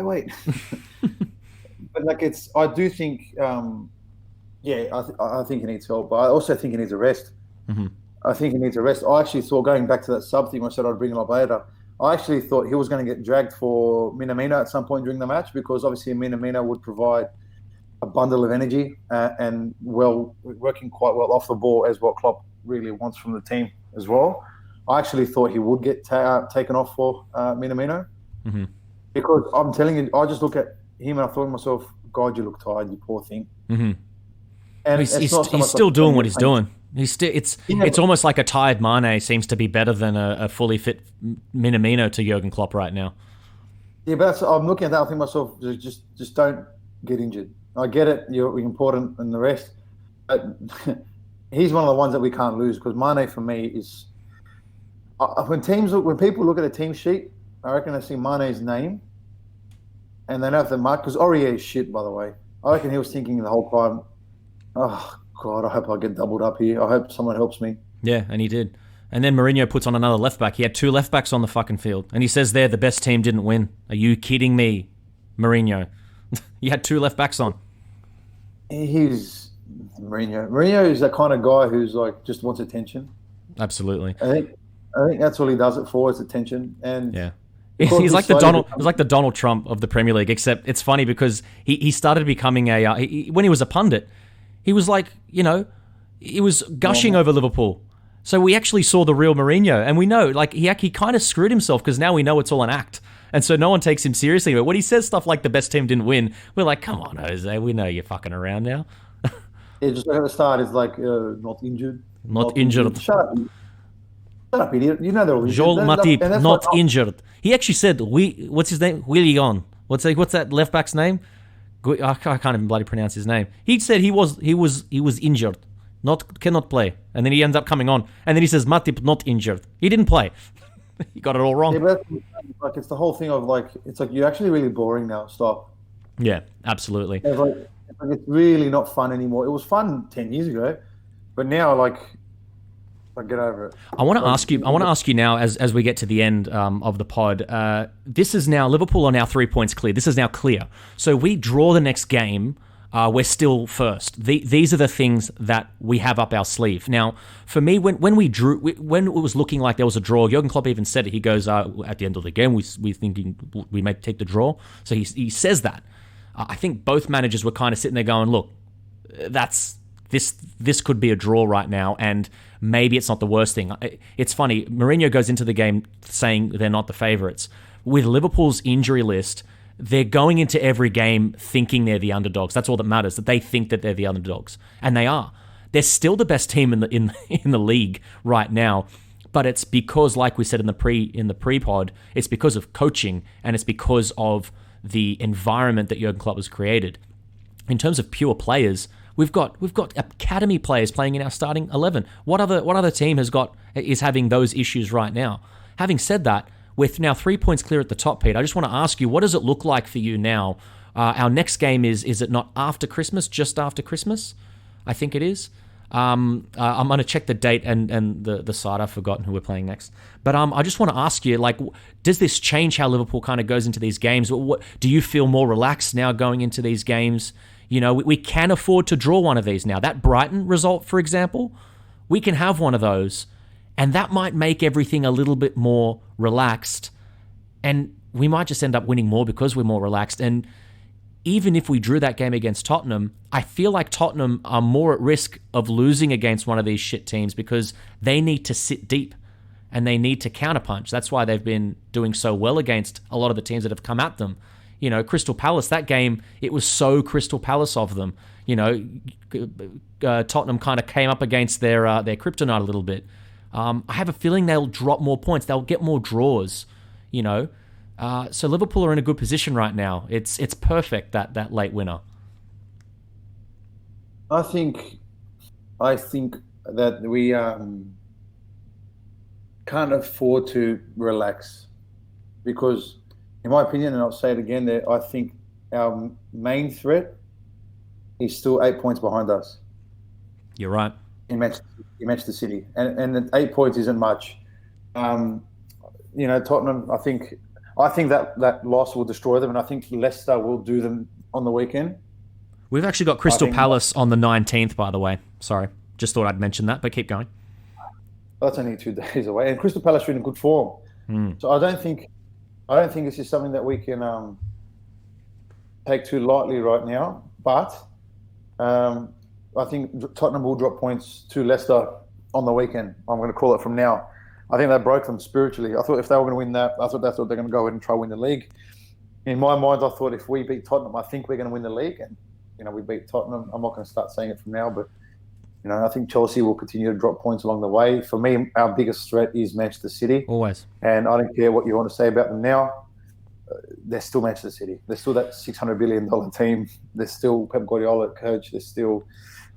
D: wait. But like, I do think, I think he needs help, but I also think he needs a rest.
C: Mm-hmm.
D: I think he needs a rest. I actually thought, going back to that sub thing, I said I'd bring him up later. I actually thought he was going to get dragged for Minamino at some point during the match, because obviously Minamino would provide a bundle of energy and working quite well off the ball, as what Klopp really wants from the team as well. I actually thought he would get taken off for Minamino,
C: mm-hmm.
D: because I'm telling you, I just look at him and I thought to myself, God, you look tired, you poor thing.
C: Mm-hmm.
D: And
C: he's still doing what he's doing. It's almost like a tired Mane seems to be better than a fully fit Minamino to Jurgen Klopp right now.
D: Yeah, but I'm looking at that. I think to myself, just don't get injured. I get it. You're important and the rest. But he's one of the ones that we can't lose, because Mane for me is when people look at a team sheet, I reckon they see Mane's name and they know if they mark, because Aurier is shit, by the way. I reckon he was thinking the whole time, oh God, I hope I get doubled up here. I hope someone helps me.
C: Yeah, and he did. And then Mourinho puts on another left back. He had 2 left backs on the fucking field. And he says there, the best team didn't win. Are you kidding me, Mourinho? You had 2 left backs on.
D: He's Mourinho. Mourinho is that kind of guy who's like, just wants attention.
C: Absolutely.
D: I think that's all he does it for, is attention. And
C: yeah. He's like the Donald Trump of the Premier League, except it's funny because he started becoming when he was a pundit, he was like, he was gushing over Liverpool. So we actually saw the real Mourinho, and we know, like, he kind of screwed himself, because now we know it's all an act. And so no one takes him seriously. But when he says stuff like the best team didn't win, we're like, come on, Jose, we know you're fucking around now.
D: Yeah, just like at the start, it's like, not injured.
C: Not injured.
D: Shut up, idiot. You know they're all
C: Joel Matip, not injured. He actually said, what's his name? Willian. What's that left back's name? I can't even bloody pronounce his name. He said he was injured, cannot play, and then he ends up coming on, and then he says Matip not injured. He didn't play. He got it all wrong.
D: Yeah, but it's the whole thing of like, it's like, you're actually really boring now. Stop.
C: Yeah, absolutely.
D: It's really not fun anymore. It was fun 10 years ago, but now get over it.
C: I want to ask you now, as we get to the end of the pod. This is now, Liverpool are now 3 points clear. This is now clear. So we draw the next game. We're still first. These are the things that we have up our sleeve. Now, for me, when it was looking like there was a draw, Jurgen Klopp even said it. He goes, at the end of the game, we're thinking we may take the draw. So he says that. I think both managers were kind of sitting there going, look, this could be a draw right now, and maybe it's not the worst thing. It's funny, Mourinho goes into the game saying they're not the favourites. With Liverpool's injury list, they're going into every game thinking they're the underdogs. That's all that matters, that they think that they're the underdogs. And they are. They're still the best team in the league right now, but it's because, like we said in the pre-pod, it's because of coaching, and it's because of the environment that Jurgen Klopp has created. In terms of pure players, we've got academy players playing in our starting 11. What other team is having those issues right now? Having said that, with now 3 points clear at the top, Pete, I just want to ask you, what does it look like for you now? Our next game is it not after Christmas, just after Christmas? I think it is. I'm going to check the date and the side. I've forgotten who we're playing next. But I just want to ask you, like, does this change how Liverpool kind of goes into these games? What do you feel more relaxed now going into these games? We can afford to draw one of these now. That Brighton result, for example, we can have one of those. And that might make everything a little bit more relaxed. And we might just end up winning more because we're more relaxed. And even if we drew that game against Tottenham, I feel like Tottenham are more at risk of losing against one of these shit teams because they need to sit deep. and they need to counterpunch. That's why they've been doing so well against a lot of the teams that have come at them. You know, Crystal Palace, that game, it was so Crystal Palace of them. You know, Tottenham kind of came up against their kryptonite a little bit. I have a feeling they'll drop more points. They'll get more draws, you know. So Liverpool are in a good position right now. It's perfect, that late winner.
D: I think that we can't afford to relax because, in my opinion, and I'll say it again, that I think our main threat is still 8 points behind us.
C: You're right.
D: In Manchester City, and the 8 points isn't much. You know, Tottenham. I think that loss will destroy them, and I think Leicester will do them on the weekend.
C: We've actually got Crystal Palace on the 19th, by the way. Sorry, just thought I'd mention that, but keep going.
D: That's only 2 days away, and Crystal Palace are in good form. So I don't think this is something that we can take too lightly right now. But I think Tottenham will drop points to Leicester on the weekend. I'm going to call it from now. I think they broke them spiritually. I thought if they were going to win that, I thought that's what they're going to go ahead and try to win the league. In my mind, I thought if we beat Tottenham, I think we're going to win the league. And, you know, we beat Tottenham. I'm not going to start saying it from now, but, you know, I think Chelsea will continue to drop points along the way. For me, our biggest threat is Manchester City.
C: Always.
D: And I don't care what you want to say about them now. They're still Manchester City. They're still that $600 billion team. They're still Pep Guardiola coach. They're still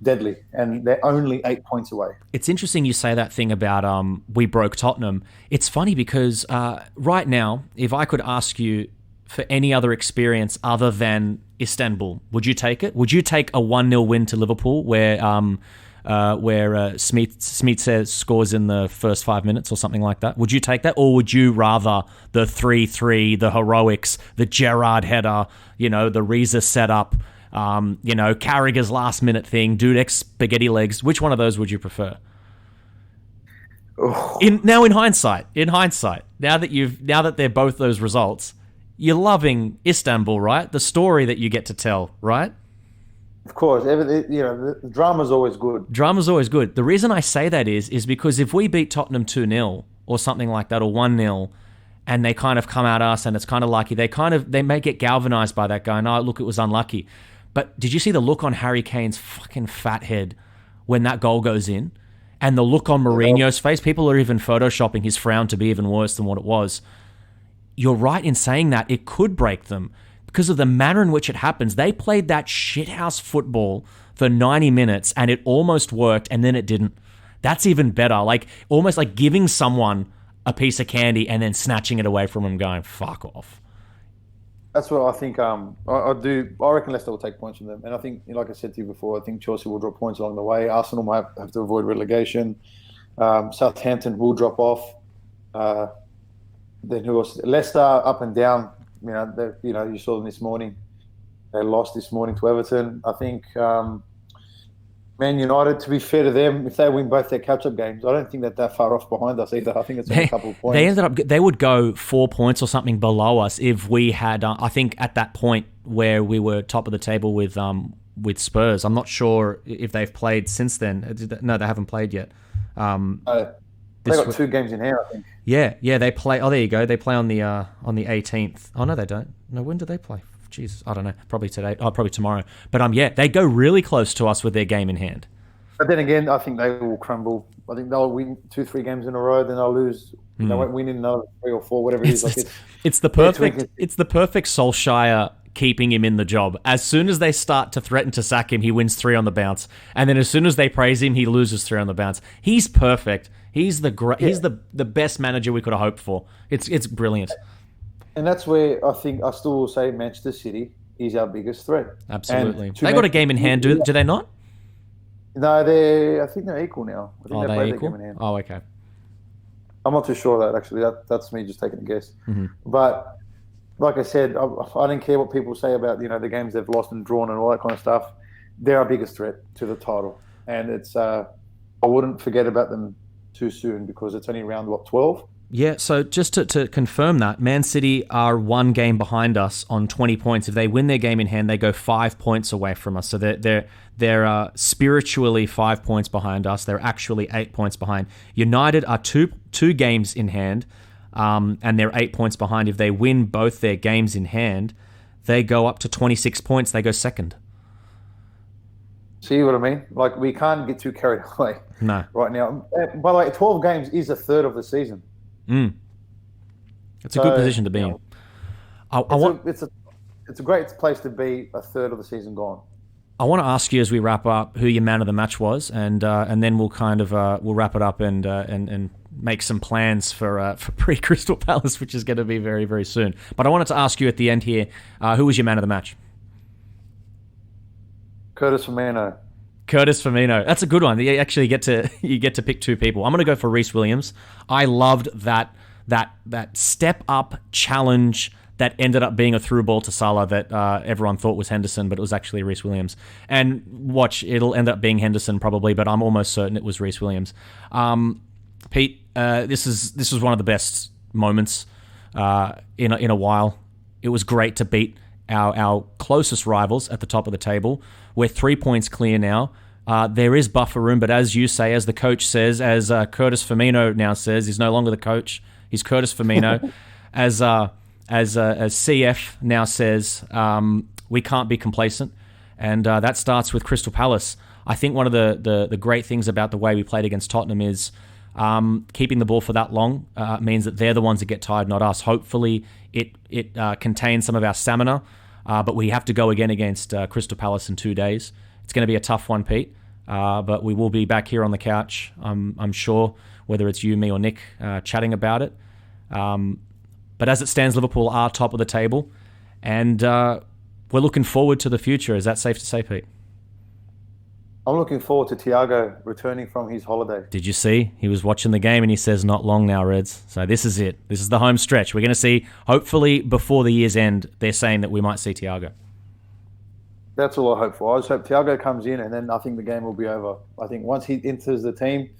D: deadly, and they're only 8 points away.
C: It's interesting you say that thing about we broke Tottenham. It's funny because right now, if I could ask you for any other experience other than Istanbul, would you take it? Would you take a 1-0 win to Liverpool where Smith says scores in the first 5 minutes or something like that? Would you take that, or would you rather the 3-3, the heroics, the Gerrard header, you know, the Reza setup? You know, Carragher's last minute thing, Dudek's spaghetti legs. Which one of those would you prefer?
D: Oh.
C: In hindsight, now that they're both those results, you're loving Istanbul, right? The story that you get to tell, right?
D: Of course, you know, the drama's always good.
C: Drama's always good. The reason I say that is because if we beat Tottenham 2-0 or something like that, or 1-0, and they kind of come at us and it's kind of lucky, they may get galvanized by that, going, oh, look, it was unlucky. But did you see the look on Harry Kane's fucking fat head when that goal goes in? And the look on Mourinho's face? People are even photoshopping his frown to be even worse than what it was. You're right in saying that it could break them because of the manner in which it happens. They played that shithouse football for 90 minutes and it almost worked, and then it didn't. That's even better. Like, almost like giving someone a piece of candy and then snatching it away from them, going, fuck off.
D: That's what I think. I reckon Leicester will take points from them, and I think, like I said to you before, I think Chelsea will drop points along the way. Arsenal might have to avoid relegation. Southampton will drop off. Then who else? Leicester up and down. You saw them this morning. They lost this morning to Everton. I think Man United, to be fair to them, if they win both their catch-up games, I don't think that they're far off behind us either. I think it's only a couple of points.
C: They would go 4 points or something below us if we had, I think at that point where we were top of the table with Spurs. I'm not sure if they've played since then. No, they haven't played yet.
D: They got 2 games in hand, I think.
C: Yeah, they play. Oh, there you go. They play on the 18th. Oh no, they don't. No, when do they play? Jeez, I don't know. Probably today. Oh, probably tomorrow. But they go really close to us with their game in hand.
D: But then again, I think they will crumble. I think they'll win 2-3 games in a row, then they'll lose. They won't win in another 3 or 4, whatever it is.
C: It's the perfect Solskjaer keeping him in the job. As soon as they start to threaten to sack him, he wins 3 on the bounce, and then as soon as they praise him, he loses 3 on the bounce. He's perfect. He's he's the best manager we could have hoped for. It's brilliant. And
D: that's where I think I still will say Manchester City is our biggest threat.
C: Absolutely. They got a game in hand, do they not?
D: No, I think they're equal now. I think
C: they're equal?
D: Their game in hand.
C: Oh, okay.
D: I'm not too sure of that, actually. That's me just taking a guess. Mm-hmm. But like I said, I don't care what people say about the games they've lost and drawn and all that kind of stuff. They're our biggest threat to the title. And it's I wouldn't forget about them too soon because it's only round, 12?
C: Yeah, so just to confirm that, Man City are 1 game behind us on 20 points. If they win their game in hand, they go 5 points away from us. So they're spiritually 5 points behind us. They're actually 8 points behind. United are two games in hand, and they're 8 points behind. If they win both their games in hand, they go up to 26 points. They go second.
D: See what I mean? Like, we can't get too carried away right now. By the way, 12 games is a third of the season.
C: It's a good position to be in.
D: It's a great place to be, a third of the season gone.
C: I want to ask you as we wrap up who your man of the match was, and then we'll kind of we'll wrap it up and make some plans for pre-Crystal Palace, which is going to be very, very soon. But I wanted to ask you at the end here, who was your man of the match?
D: Curtis Firmino.
C: Curtis Firmino. That's a good one. You actually get to pick 2 people. I'm going to go for Rhys Williams. I loved that step up challenge that ended up being a through ball to Salah that everyone thought was Henderson, but it was actually Rhys Williams. And watch, it'll end up being Henderson probably, but I'm almost certain it was Rhys Williams. Pete, this was one of the best moments in a while. It was great to beat our closest rivals at the top of the table. We're 3 points clear now. There is buffer room, but as you say, as the coach says, as Curtis Firmino now says, he's no longer the coach. He's Curtis Firmino. as CF now says, we can't be complacent, and that starts with Crystal Palace. I think one of the great things about the way we played against Tottenham is keeping the ball for that long means that they're the ones that get tired, not us. Hopefully, it contains some of our stamina. But we have to go again against Crystal Palace in 2 days. It's going to be a tough one, Pete. But we will be back here on the couch, I'm sure, whether it's you, me, or Nick, chatting about it. But as it stands, Liverpool are top of the table. And we're looking forward to the future. Is that safe to say, Pete?
D: I'm looking forward to Thiago returning from his holiday.
C: Did you see? He was watching the game and he says, not long now, Reds. So this is it. This is the home stretch. We're going to see, hopefully before the year's end, they're saying that we might see Thiago.
D: That's all I hope for. I just hope Thiago comes in and then I think the game will be over. I think once he enters the team,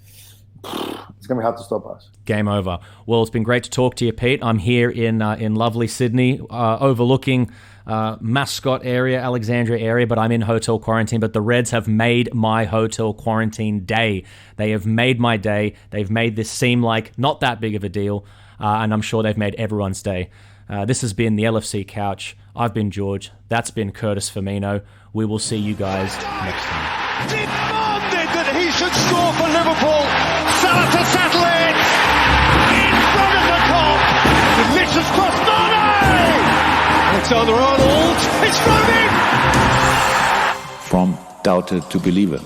D: it's going to be hard to stop us.
C: Game over. Well, it's been great to talk to you, Pete. I'm here in lovely Sydney, overlooking Mascot area, Alexandria area, but I'm in hotel quarantine. But the Reds have made my hotel quarantine day. They have made my day. They've made this seem like not that big of a deal, and I'm sure they've made everyone's day. This has been the LFC Couch. I've been George. That's been Curtis Firmino. We will see you guys next time.
A: Demanded that he should score for Liverpool. Salah to settle it. In front of the Kop. Delicious cross. Mane! Alexander-Arnold. It's thrown in.
B: From doubter to believer.